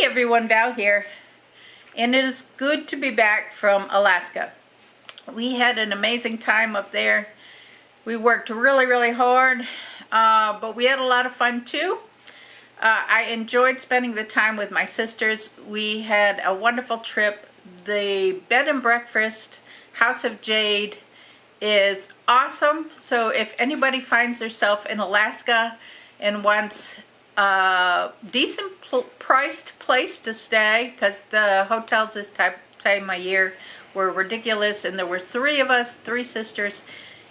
everyone, Val here, and it is good to be back from Alaska. We had an amazing time up there. We worked really hard, but we had a lot of fun too. I enjoyed spending the time with my sisters. We had a wonderful trip. The bed and breakfast, House of Jade, is awesome. So if anybody finds themselves in Alaska and wants a decent priced place to stay, because the hotels this time of year were ridiculous, and there were three of us, three sisters,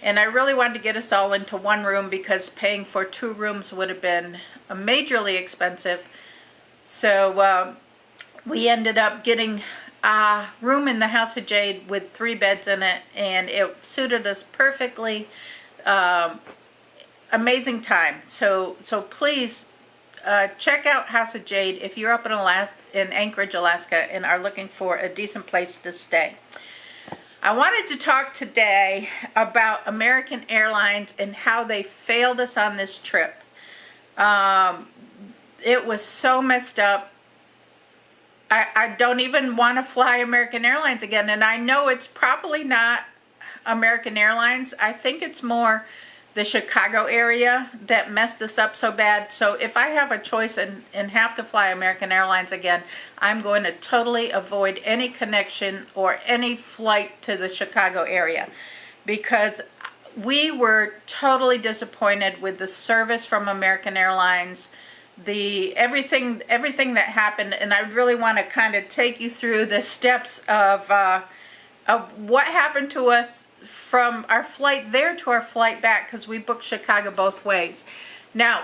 and I really wanted to get us all into one room because paying for two rooms would have been majorly expensive. So we ended up getting a room in the House of Jade with 3 beds in it, and it suited us perfectly. Amazing time. So please check out House of Jade if you're up in Anchorage, Alaska, and are looking for a decent place to stay. I wanted to talk today about American Airlines and how they failed us on this trip. It was so messed up. I don't even want to fly American Airlines again, and I know it's probably not American Airlines. I think it's more the Chicago area that messed us up so bad. So if I have a choice and have to fly American Airlines again, I'm going to totally avoid any connection or any flight to the Chicago area, because we were totally disappointed with the service from American Airlines, everything that happened. And I really want to kind of take you through the steps of what happened to us from our flight there to our flight back, because we booked Chicago both ways. Now,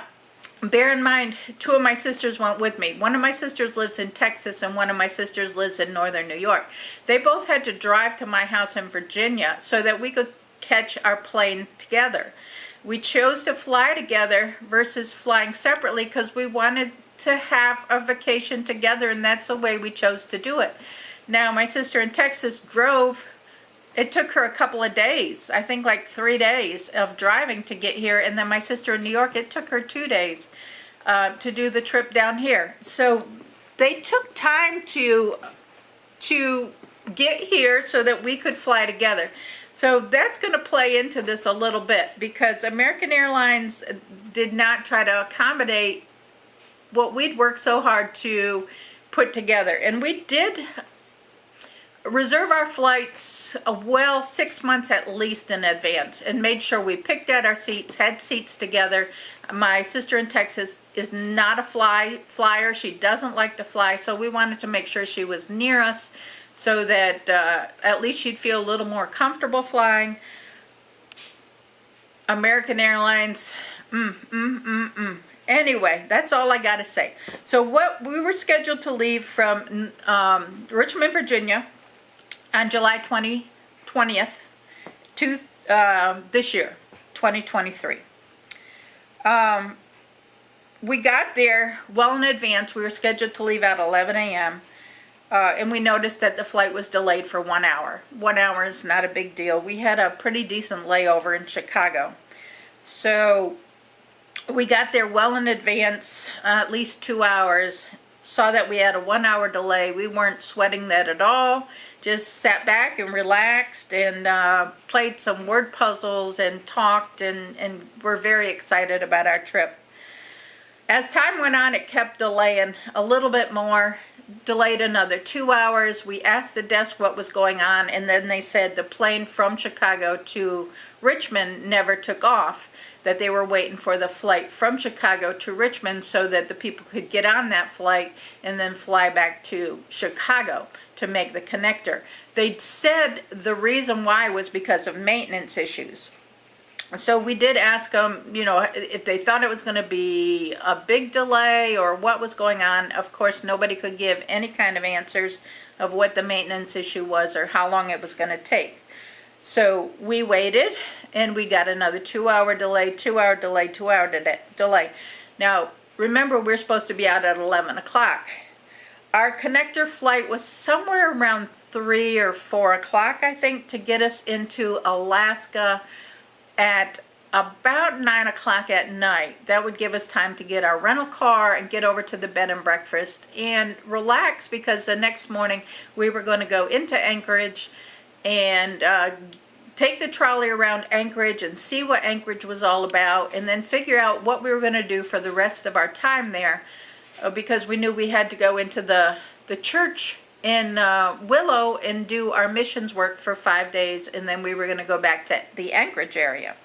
bear in mind, 2 of my sisters went with me. One of my sisters lives in Texas, and one of my sisters lives in northern New York. They both had to drive to my house in Virginia so that we could catch our plane together. We chose to fly together versus flying separately because we wanted to have a vacation together, and that's the way we chose to do it. Now, my sister in Texas drove. It took her a couple of days, I think like 3 days of driving to get here. And then my sister in New York, it took her 2 days to do the trip down here. So they took time to get here so that we could fly together. So that's going to play into this a little bit, because American Airlines did not try to accommodate what we'd worked so hard to put together. And we did reserve our flights 6 months at least in advance, and made sure we picked out our seats, had seats together. My sister in Texas is not a flyer. She doesn't like to fly, so we wanted to make sure she was near us so that at least she'd feel a little more comfortable flying. American Airlines, Anyway, that's all I got to say. So we were scheduled to leave from Richmond, Virginia on July 20th to this year, 2023. We got there well in advance. We were scheduled to leave at 11 a.m. And we noticed that the flight was delayed for 1 hour. 1 hour is not a big deal. We had a pretty decent layover in Chicago. So we got there well in advance, at least 2 hours. Saw that we had a 1 hour delay. We weren't sweating that at all. Just sat back and relaxed and played some word puzzles and talked, and were very excited about our trip. As time went on, it kept delaying a little bit more. Delayed another 2 hours. We asked the desk what was going on, and then they said the plane from Chicago to Richmond never took off, that they were waiting for the flight from Chicago to Richmond so that the people could get on that flight and then fly back to Chicago to make the connector. They said the reason why was because of maintenance issues. So we did ask them, if they thought it was going to be a big delay or what was going on. Of course, nobody could give any kind of answers of what the maintenance issue was or how long it was going to take. So we waited, and we got another 2 hour delay, 2 hour delay, 2 hour delay. Now, remember, we're supposed to be out at 11 o'clock. Our connector flight was somewhere around 3 or 4 o'clock, I think, to get us into Alaska at about 9 o'clock at night. That would give us time to get our rental car and get over to the bed and breakfast and relax, because the next morning we were going to go into Anchorage and take the trolley around Anchorage and see what Anchorage was all about, and then figure out what we were going to do for the rest of our time there, because we knew we had to go into the church in Willow and do our missions work for 5 days, and then we were going to go back to the Anchorage area.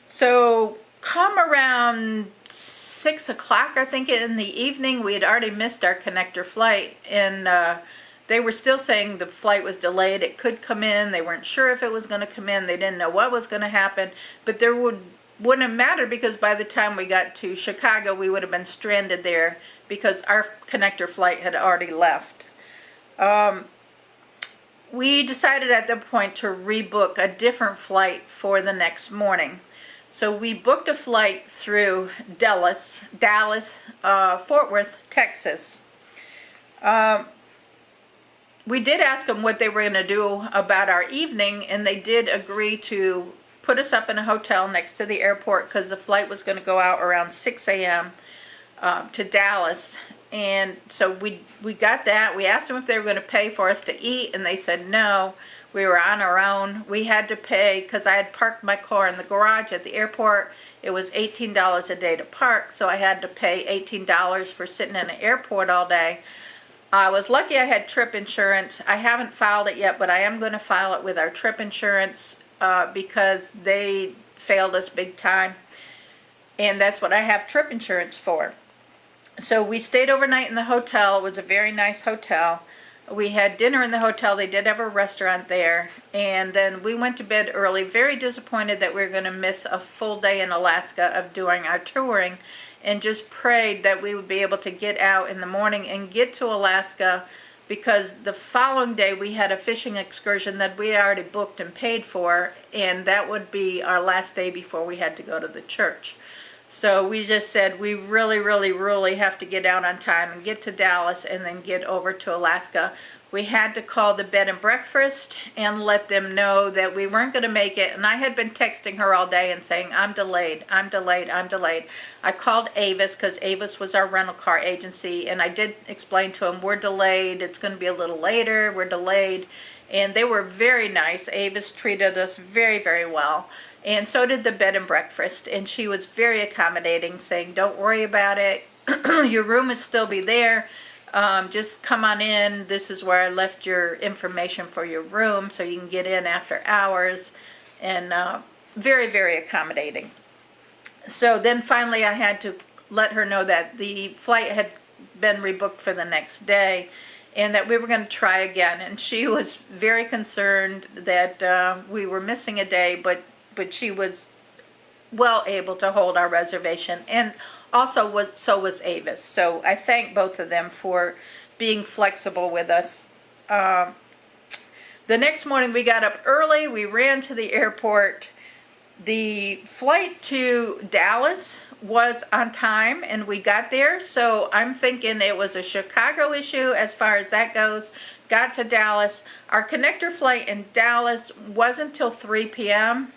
So come around 6 o'clock, I think, in the evening, we had already missed our connector flight, and they were still saying the flight was delayed. It could come in. They weren't sure if it was going to come in. They didn't know what was going to happen, but there wouldn't have mattered, because by the time we got to Chicago, we would have been stranded there because our connector flight had already left. We decided at that point to rebook a different flight for the next morning. So we booked a flight through Dallas, Fort Worth, Texas. We did ask them what they were going to do about our evening, and they did agree to put us up in a hotel next to the airport, because the flight was going to go out around 6 a.m. To Dallas. And so we got that. We asked them if they were going to pay for us to eat, and they said no. We were on our own. We had to pay, because I had parked my car in the garage at the airport. It was $18 a day to park, so I had to pay $18 for sitting in the airport all day. I was lucky I had trip insurance. I haven't filed it yet, but I am going to file it with our trip insurance, because they failed us big time, and that's what I have trip insurance for. So we stayed overnight in the hotel. It was a very nice hotel. We had dinner in the hotel. They did have a restaurant there, and then we went to bed early, very disappointed that we were going to miss a full day in Alaska of doing our touring, and just prayed that we would be able to get out in the morning and get to Alaska, because the following day we had a fishing excursion that we already booked and paid for, and that would be our last day before we had to go to the church. So we just said we really, really, really have to get out on time and get to Dallas and then get over to Alaska. We had to call the bed and breakfast and let them know that we weren't going to make it. And I had been texting her all day and saying, I'm delayed, I'm delayed, I'm delayed. I called Avis, because Avis was our rental car agency, and I did explain to them, we're delayed, it's going to be a little later, we're delayed. And they were very nice. Avis treated us very, very well. And so did the bed and breakfast. And she was very accommodating, saying, don't worry about it. Your room will still be there. Just come on in. This is where I left your information for your room, so you can get in after hours. And very, very accommodating. So then finally I had to let her know that the flight had been rebooked for the next day, and that we were going to try again. And she was very concerned that we were missing a day, but she was well able to hold our reservation, and also so was Avis. So I thank both of them for being flexible with us. The next morning we got up early. We ran to the airport. The flight to Dallas was on time, and we got there. So I'm thinking it was a Chicago issue as far as that goes. Got to Dallas. Our connector flight in Dallas wasn't until 3 p.m.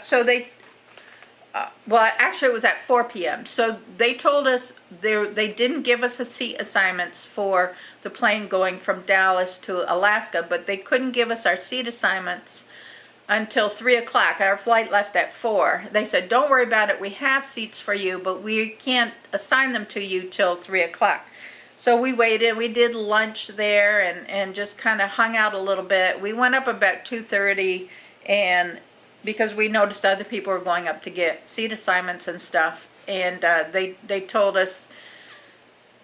So they, well, actually it was at 4 p.m. So they told us they didn't give us a seat assignments for the plane going from Dallas to Alaska, but they couldn't give us our seat assignments until 3 o'clock. Our flight left at 4. They said, don't worry about it. We have seats for you, but we can't assign them to you till 3 o'clock. So we waited. We did lunch there and just kind of hung out a little bit. We went up about 2:30, and because we noticed other people were going up to get seat assignments and stuff, and they told us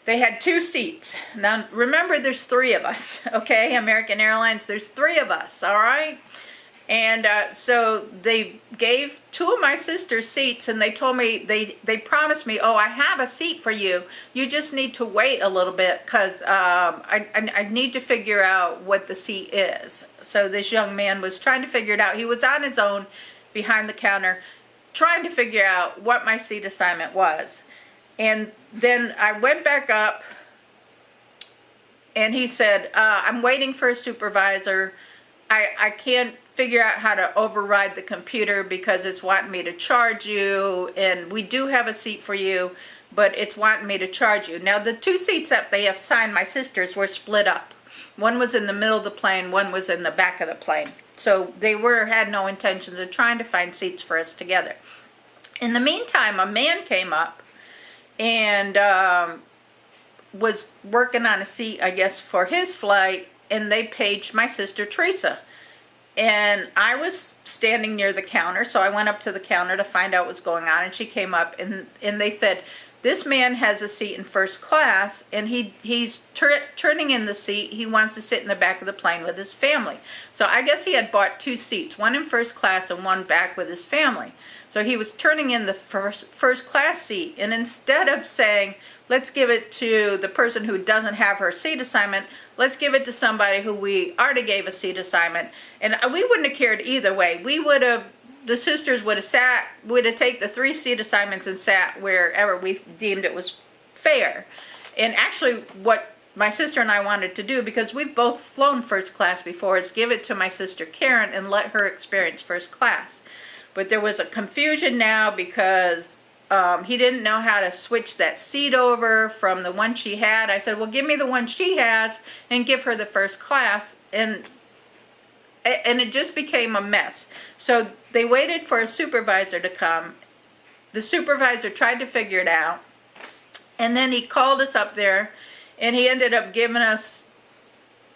they had 2 seats. Now remember, there's 3 of us, okay? American Airlines, there's 3 of us, all right? And so they gave 2 of my sister's seats, and they told me, they promised me, oh, I have a seat for you. You just need to wait a little bit, because I need to figure out what the seat is. So this young man was trying to figure it out. He was on his own behind the counter trying to figure out what my seat assignment was. And then I went back up, and he said, I'm waiting for a supervisor. I can't figure out how to override the computer because it's wanting me to charge you, and we do have a seat for you, but it's wanting me to charge you. Now, the 2 seats that they assigned my sisters were split up. One was in the middle of the plane, one was in the back of the plane. So they had no intentions of trying to find seats for us together. In the meantime, a man came up and was working on a seat, I guess, for his flight, and they paged my sister Teresa. And I was standing near the counter, so I went up to the counter to find out what was going on, and she came up, and they said, this man has a seat in first class, and he's turning in the seat. He wants to sit in the back of the plane with his family. So I guess he had bought 2 seats, one in first class and one back with his family. So he was turning in the first class seat, and instead of saying, let's give it to the person who doesn't have her seat assignment, let's give it to somebody who we already gave a seat assignment. And we wouldn't have cared either way. The sisters would have taken the 3 seat assignments and sat wherever we deemed it was fair. And actually what my sister and I wanted to do, because we've both flown first class before, is give it to my sister Karen and let her experience first class. But there was a confusion now because he didn't know how to switch that seat over from the one she had. I said, well, give me the one she has and give her the first class. And it just became a mess. So they waited for a supervisor to come. The supervisor tried to figure it out. And then he called us up there, and he ended up giving us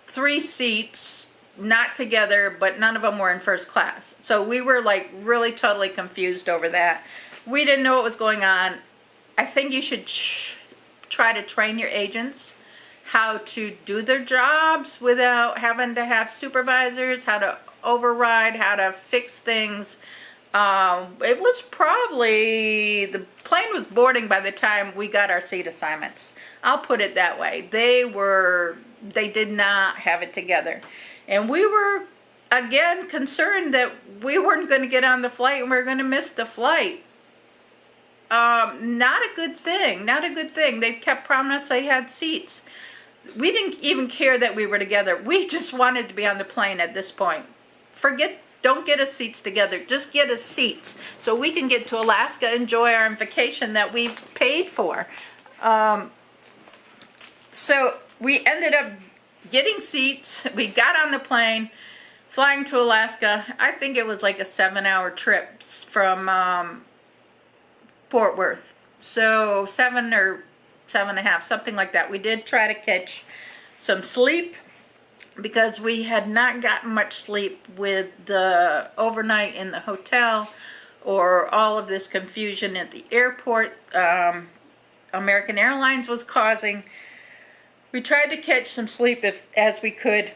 3 seats, not together, but none of them were in first class. So we were like really totally confused over that. We didn't know what was going on. I think you should try to train your agents how to do their jobs without having to have supervisors, how to override, how to fix things. It was probably, the plane was boarding by the time we got our seat assignments. I'll put it that way. They did not have it together. And we were, again, concerned that we weren't going to get on the flight and we were going to miss the flight. Not a good thing. Not a good thing. They kept promising us they had seats. We didn't even care that we were together. We just wanted to be on the plane at this point. Don't get us seats together. Just get us seats so we can get to Alaska, enjoy our vacation that we've paid for. So we ended up getting seats. We got on the plane, flying to Alaska. I think it was like a 7-hour trip from Fort Worth. So 7 or 7.5, something like that. We did try to catch some sleep because we had not gotten much sleep with the overnight in the hotel or all of this confusion at the airport American Airlines was causing. We tried to catch some sleep as we could.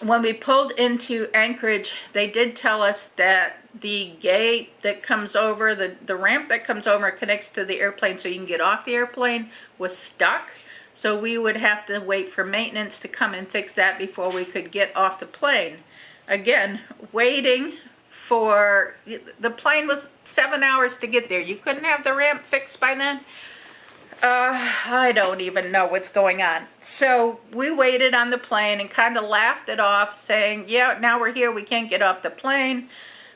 When we pulled into Anchorage, they did tell us that the gate that comes over, the ramp that comes over connects to the airplane so you can get off the airplane, was stuck. So we would have to wait for maintenance to come and fix that before we could get off the plane. Again, waiting for, the plane was 7 hours to get there. You couldn't have the ramp fixed by then? I don't even know what's going on. So we waited on the plane and kind of laughed it off, saying, yeah, now we're here, we can't get off the plane.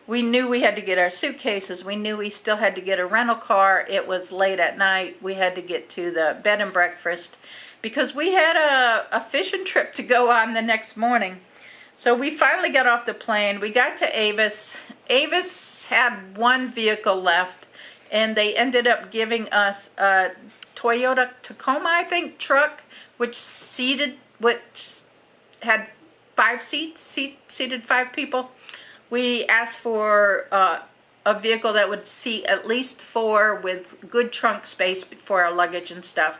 We knew we had to get our suitcases. We knew we still had to get a rental car. It was late at night. We had to get to the bed and breakfast because we had a fishing trip to go on the next morning. So we finally got off the plane. We got to Avis. Avis had 1 vehicle left, and they ended up giving us a Toyota Tacoma, I think, truck, which had 5 seats, seated 5 people. We asked for a vehicle that would seat at least 4 with good trunk space for our luggage and stuff.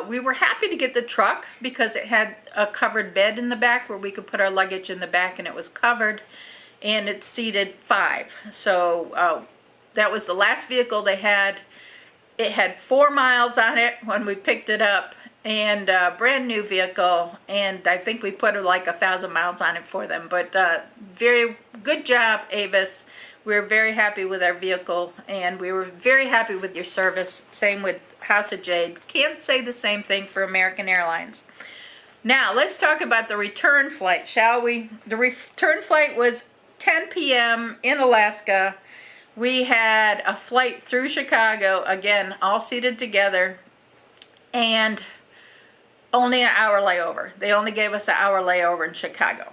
We were happy to get the truck because it had a covered bed in the back where we could put our luggage in the back, and it was covered, and it seated 5. So that was the last vehicle they had. It had 4 miles on it when we picked it up, and a brand new vehicle, and I think we put like 1,000 miles on it for them. But very good job, Avis. We're very happy with our vehicle, and we were very happy with your service. Same with House of Jade. Can't say the same thing for American Airlines. Now, let's talk about the return flight, shall we? The return flight was 10 p.m. in Alaska. We had a flight through Chicago, again, all seated together, and only an hour layover. They only gave us an hour layover in Chicago.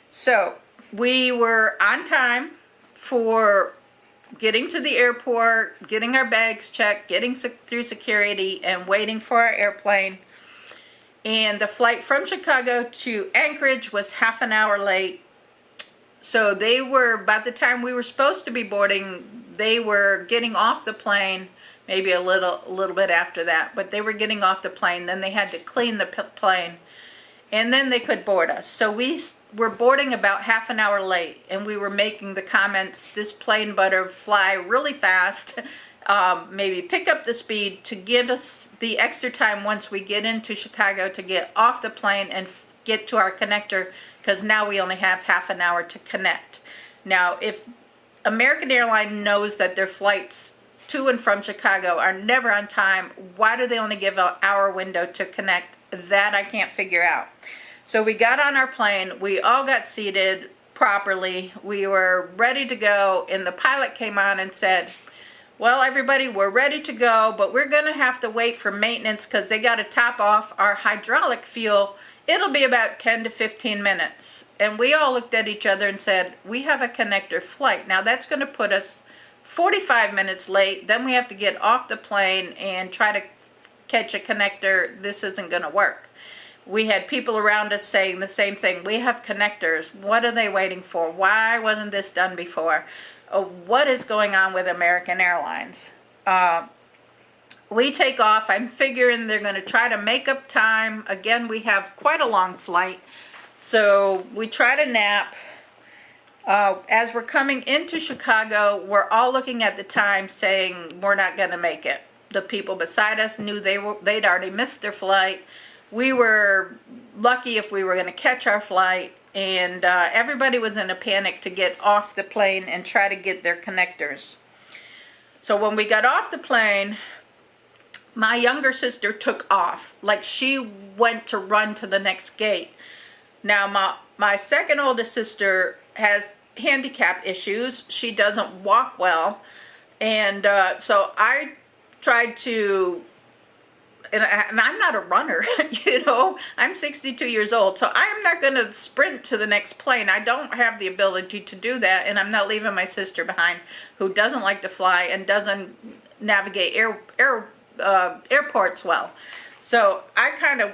So, we were on time for getting to the airport, getting our bags checked, getting through security, and waiting for our airplane. And the flight from Chicago to Anchorage was half an hour late. So they were, by the time we were supposed to be boarding, they were getting off the plane, maybe a little bit after that, but they were getting off the plane. Then they had to clean the plane, and then they could board us. So we were boarding about half an hour late, and we were making the comments, this plane better fly really fast, maybe pick up the speed to give us the extra time once we get into Chicago to get off the plane and get to our connector, because now we only have half an hour to connect. Now, if American Airlines knows that their flights to and from Chicago are never on time, why do they only give an hour window to connect? That I can't figure out. So we got on our plane, we all got seated properly, we were ready to go, and the pilot came on and said, well, everybody, we're ready to go, but we're going to have to wait for maintenance because they got to top off our hydraulic fuel. It'll be about 10 to 15 minutes. And we all looked at each other and said, we have a connector flight. Now that's going to put us 45 minutes late. Then we have to get off the plane and try to catch a connector. This isn't going to work. We had people around us saying the same thing. We have connectors. What are they waiting for? Why wasn't this done before? What is going on with American Airlines? We take off. I'm figuring they're going to try to make up time. Again, we have quite a long flight. So we try to nap. As we're coming into Chicago, we're all looking at the time saying we're not going to make it. The people beside us knew they'd already missed their flight. We were lucky if we were going to catch our flight. And everybody was in a panic to get off the plane and try to get their connectors. So when we got off the plane, my younger sister took off. Like she went to run to the next gate. Now my second oldest sister has handicap issues. She doesn't walk well. And so I tried to... And I'm not a runner, you know. I'm 62 years old, so I'm not going to sprint to the next plane. I don't have the ability to do that, and I'm not leaving my sister behind, who doesn't like to fly and doesn't navigate airports well. So I kind of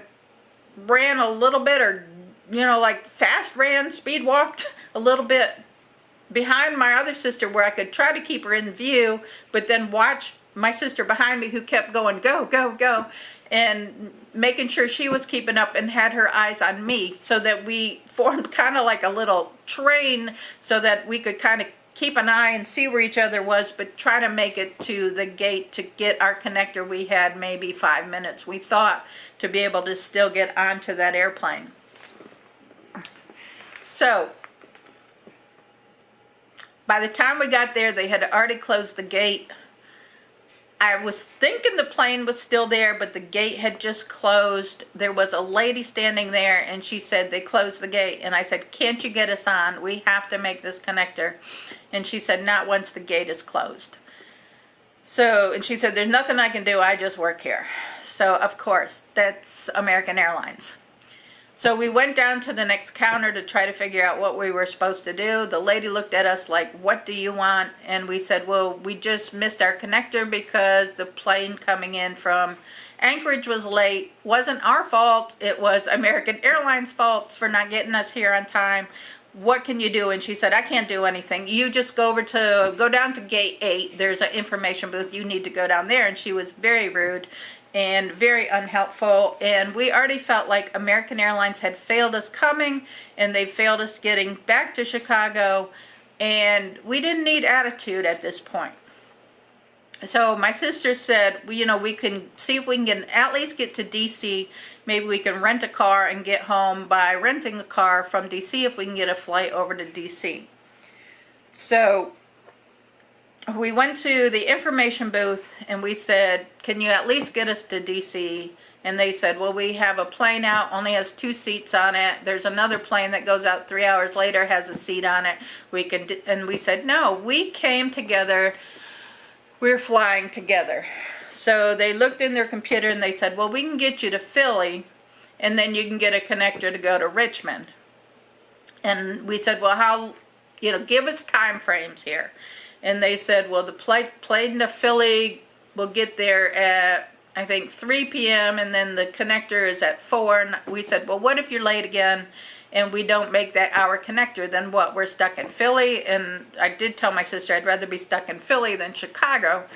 ran a little bit, or, you know, like fast ran, speed walked a little bit behind my other sister where I could try to keep her in view, but then watch my sister behind me who kept going, go, go, go, and making sure she was keeping up and had her eyes on me, so that we formed kind of like a little train so that we could kind of keep an eye and see where each other was, but try to make it to the gate to get our connector. We had maybe 5 minutes, we thought, to be able to still get onto that airplane. So by the time we got there, they had already closed the gate. I was thinking the plane was still there, but the gate had just closed. There was a lady standing there, and she said, they closed the gate. And I said, can't you get us on? We have to make this connector. And she said, not once the gate is closed. So, and she said, there's nothing I can do. I just work here. So, of course, that's American Airlines. So we went down to the next counter to try to figure out what we were supposed to do. The lady looked at us like, what do you want? And we said, well, we just missed our connector because the plane coming in from Anchorage was late. Wasn't our fault. It was American Airlines' fault for not getting us here on time. What can you do? And she said, I can't do anything. You just go down to gate 8. There's an information booth. You need to go down there. And she was very rude and very unhelpful, and we already felt like American Airlines had failed us coming, and they failed us getting back to Chicago, and we didn't need attitude at this point. So my sister said, well, you know, we can see if we can at least get to DC. Maybe we can rent a car and get home by renting a car from DC if we can get a flight over to DC. So we went to the information booth and we said, can you at least get us to DC? And they said, well, we have a plane out, only has 2 seats on it. There's another plane that goes out 3 hours later, has a seat on it. And we said, no, we came together. We're flying together. So they looked in their computer and they said, well, we can get you to Philly, and then you can get a connector to go to Richmond. And we said, well, how, give us time frames here. And they said, well, the plane to Philly will get there at, I think, 3 p.m. and then the connector is at 4. And we said, well, what if you're late again and we don't make that hour connector? Then what? We're stuck in Philly. And I did tell my sister I'd rather be stuck in Philly than Chicago.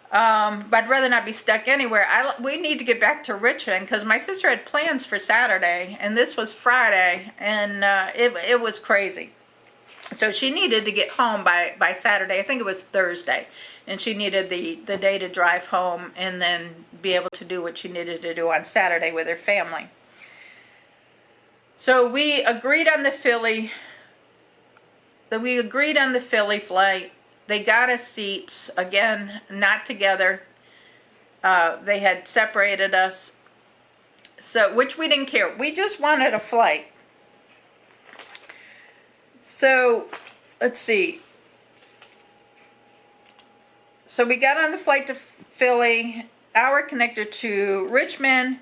But I'd rather not be stuck anywhere. We need to get back to Richmond because my sister had plans for Saturday and this was Friday, and it was crazy. So she needed to get home by Saturday. I think it was Thursday. And she needed the day to drive home and then be able to do what she needed to do on Saturday with her family. So we agreed on the Philly flight. They got us seats, again, not together. They had separated us, so which we didn't care. We just wanted a flight. So, let's see. So we got on the flight to Philly, hour connector to Richmond.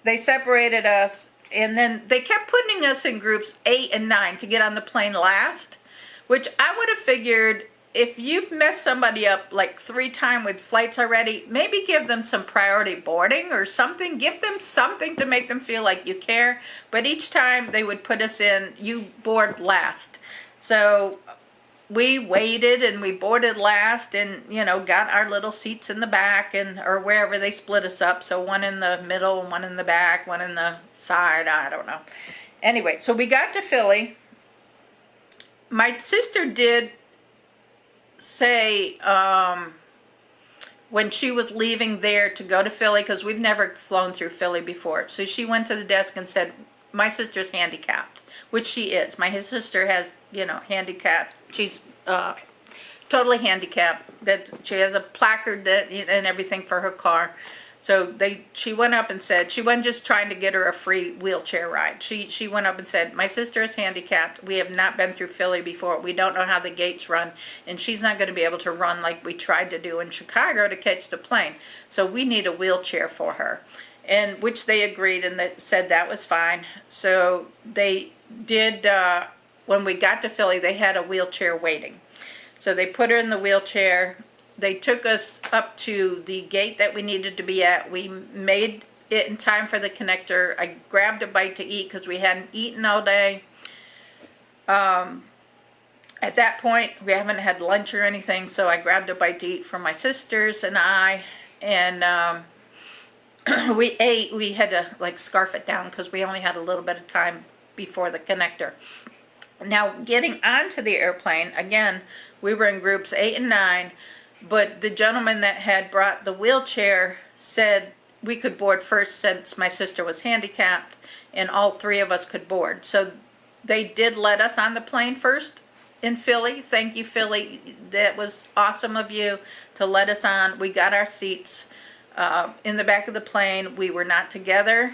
They separated us, and then they kept putting us in groups 8 and 9 to get on the plane last, which I would have figured if you've messed somebody up like 3 times with flights already, maybe give them some priority boarding or something. Give them something to make them feel like you care. But each time they would put us in, you board last. So we waited and we boarded last and, got our little seats in the back or wherever they split us up. So one in the middle, one in the back, one in the side. I don't know. Anyway, so we got to Philly. My sister did say when she was leaving there to go to Philly, because we've never flown through Philly before, so she went to the desk and said, my sister's handicapped, which she is. My sister has, handicapped. She's totally handicapped. That she has a placard and everything for her car. So she went up and said, she wasn't just trying to get her a free wheelchair ride. She went up and said, my sister is handicapped. We have not been through Philly before. We don't know how the gates run. And she's not going to be able to run like we tried to do in Chicago to catch the plane. So we need a wheelchair for her. And which they agreed and said that was fine. So they did, when we got to Philly, they had a wheelchair waiting. So they put her in the wheelchair. They took us up to the gate that we needed to be at. We made it in time for the connector. I grabbed a bite to eat because we hadn't eaten all day. At that point, we haven't had lunch or anything, so I grabbed a bite to eat for my sisters and I. And we ate. We had to scarf it down because we only had a little bit of time before the connector. Now, getting onto the airplane, again, we were in groups 8 and 9. But the gentleman that had brought the wheelchair said we could board first since my sister was handicapped and all 3 of us could board. So they did let us on the plane first in Philly. Thank you, Philly. That was awesome of you to let us on. We got our seats in the back of the plane. We were not together.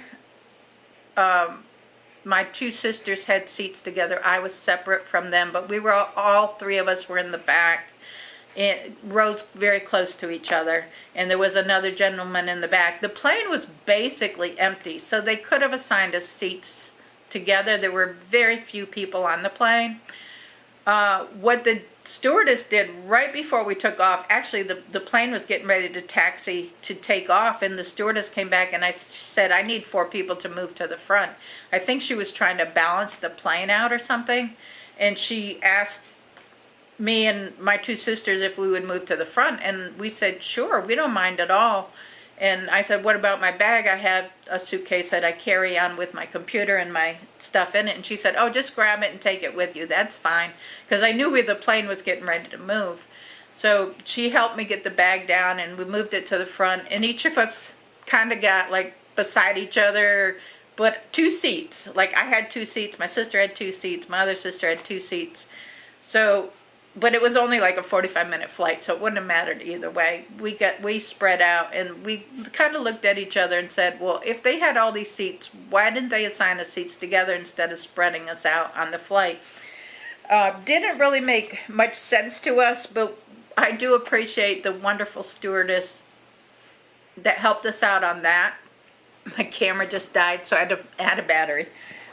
My 2 sisters had seats together. I was separate from them, but we were all 3 of us were in the back. Rows very close to each other, and there was another gentleman in the back. The plane was basically empty, so they could have assigned us seats together. There were very few people on the plane. What the stewardess did right before we took off, actually the plane was getting ready to taxi to take off, and the stewardess came back and I said, I need 4 people to move to the front. I think she was trying to balance the plane out or something, and she asked me and my 2 sisters if we would move to the front, and we said sure, we don't mind at all. And I said, what about my bag? I have a suitcase that I carry on with my computer and my stuff in it. And she said, oh, just grab it and take it with you, that's fine, because I knew the plane was getting ready to move. So she helped me get the bag down and we moved it to the front, and each of us kind of got beside each other, but 2 seats. I had 2 seats, my sister had 2 seats, my other sister had 2 seats. So but it was only like a 45-minute flight, so it wouldn't have mattered either way. We spread out, and we kind of looked at each other and said, well, if they had all these seats, why didn't they assign us seats together instead of spreading us out on the flight? Didn't really make much sense to us, but I do appreciate the wonderful stewardess that helped us out on that. My camera just died, so I had to add a battery.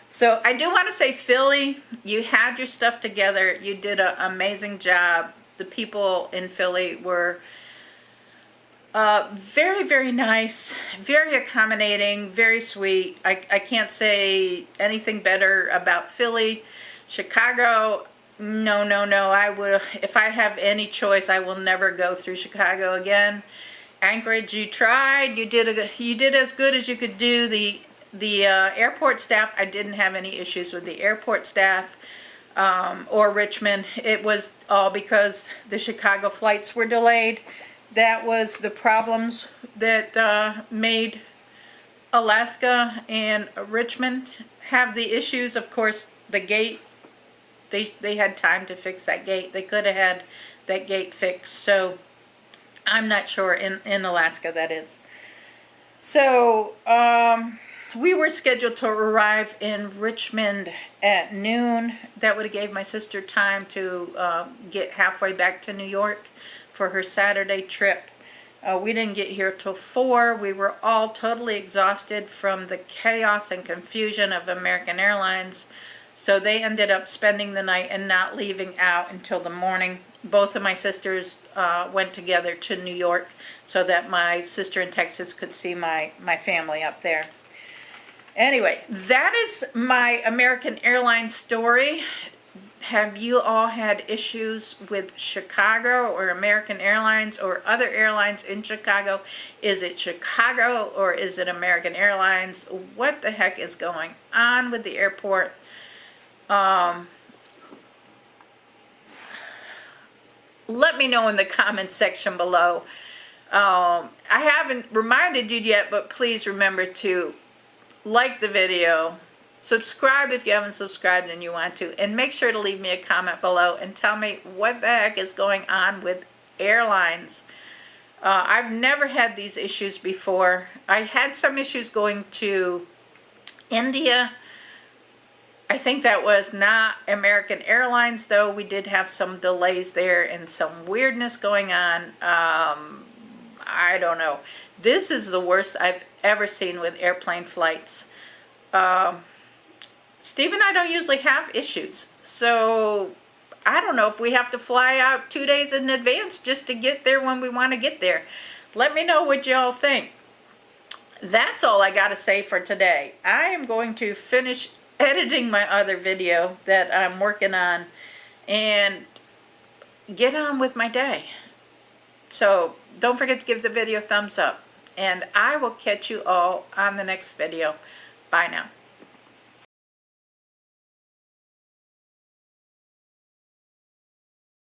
So I do want to say, Philly, you had your stuff together. You did an amazing job. The people in Philly were very, very nice, very accommodating, very sweet. I can't say anything better about Philly. Chicago, no. I will, if I have any choice, I will never go through Chicago again. Anchorage, you tried. You did as good as you could do. The airport staff, I didn't have any issues with the airport staff or Richmond. It was all because the Chicago flights were delayed. That was the problems that made Alaska and Richmond have the issues. Of course, the gate, they had time to fix that gate. They could have had that gate fixed. So I'm not sure in Alaska, that is. So we were scheduled to arrive in Richmond at noon. That would have gave my sister time to get halfway back to New York for her Saturday trip. We didn't get here till 4. We were all totally exhausted from the chaos and confusion of American Airlines. So they ended up spending the night and not leaving out until the morning. Both of my sisters went together to New York so that my sister in Texas could see my family up there. Anyway, that is my American Airlines story. Have you all had issues with Chicago or American Airlines or other airlines in Chicago? Is it Chicago or is it American Airlines? What the heck is going on with the airport? Let me know in the comments section below. I haven't reminded you yet, but please remember to like the video, subscribe if you haven't subscribed and you want to, and make sure to leave me a comment below and tell me what the heck is going on with airlines. I've never had these issues before. I had some issues going to India. I think that was not American Airlines, though. We did have some delays there and some weirdness going on. I don't know. This is the worst I've ever seen with airplane flights. Steve and I don't usually have issues, so I don't know if we have to fly out 2 days in advance just to get there when we want to get there. Let me know what y'all think. That's all I got to say for today. I am going to finish editing my other video that I'm working on and get on with my day. So don't forget to give the video a thumbs up, and I will catch you all on the next video. Bye now.